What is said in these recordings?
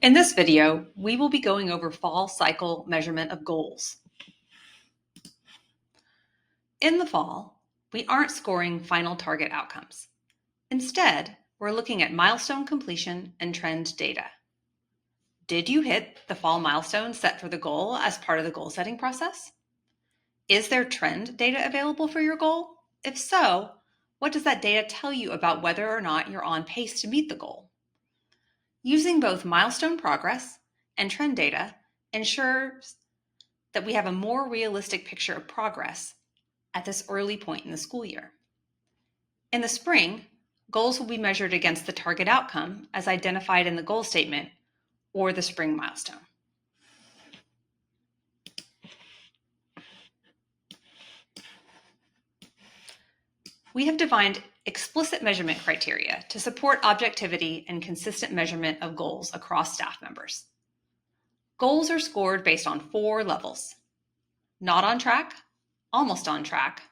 In this video, we will be going over fall cycle measurement of goals. In the fall, we aren't scoring final target outcomes. Instead, we're looking at milestone completion and trend data. Did you hit the fall milestone set for the goal as part of the goal setting process? Is there trend data available for your goal? If so, what does that data tell you about whether or not you're on pace to meet the goal? Using both milestone progress and trend data ensures that we have a more realistic picture of progress at this early point in the school year. In the spring, goals will be measured against the target outcome as identified in the goal statement or the spring milestone. We have defined explicit measurement criteria to support objectivity and consistent measurement of goals across staff members. Goals are scored based on 4 levels: not on track, almost on track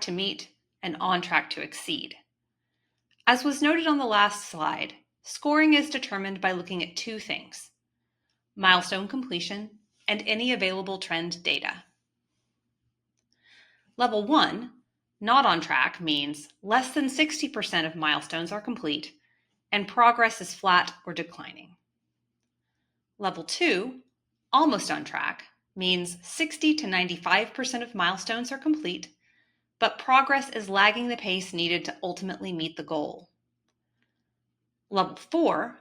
to meet, and on track to exceed. As was noted on the last slide, scoring is determined by looking at 2 things: milestone completion and any available trend data. Level 1, not on track, means less than 60% of milestones are complete and progress is flat or declining. Level 2, almost on track, means 60 to 95% of milestones are complete, but progress is lagging the pace needed to ultimately meet the goal. Level 4,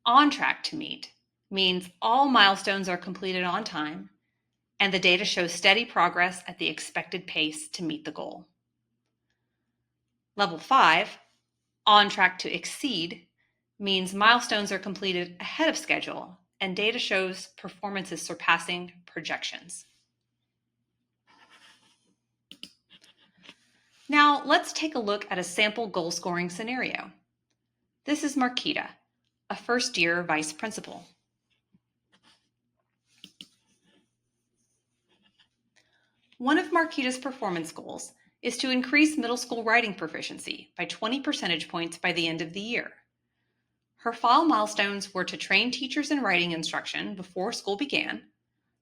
on track to meet, means all milestones are completed on time and the data shows steady progress at the expected pace to meet the goal. Level 5, on track to exceed, means milestones are completed ahead of schedule and data shows performance is surpassing projections. Now let's take a look at a sample goal scoring scenario. This is Marquita, a first-year vice principal. One of Marquita's performance goals is to increase middle school writing proficiency by 20 percentage points by the end of the year. Her fall milestones were to train teachers in writing instruction before school began,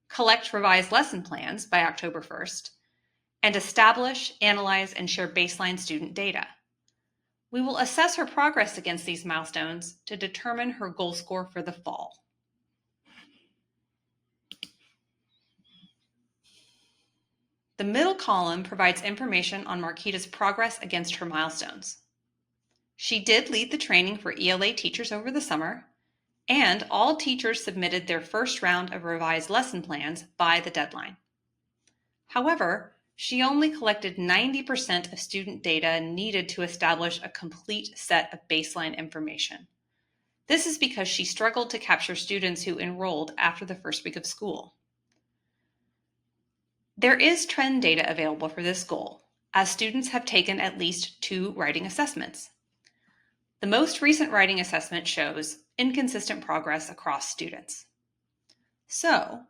collect revised lesson plans by October 1st, and establish, analyze, and share baseline student data. We will assess her progress against these milestones to determine her goal score for the fall. The middle column provides information on Marquita's progress against her milestones. She did lead the training for ELA teachers over the summer, and all teachers submitted their first round of revised lesson plans by the deadline. However, she only collected 90% of student data needed to establish a complete set of baseline information. This is because she struggled to capture students who enrolled after the first week of school. There is trend data available for this goal, as students have taken at least 2 writing assessments. The most recent writing assessment shows inconsistent progress across students. So,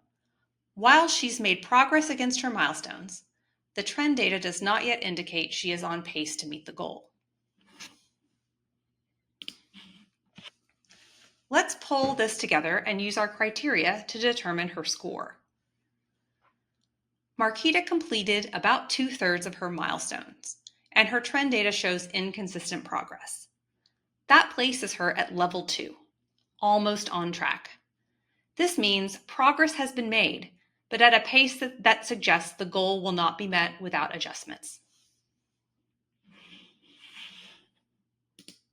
while she's made progress against her milestones, the trend data does not yet indicate she is on pace to meet the goal. Let's pull this together and use our criteria to determine her score. Marquita completed about 2/3 of her milestones, and her trend data shows inconsistent progress. That places her at level 2, almost on track. This means progress has been made, but at a pace that suggests the goal will not be met without adjustments.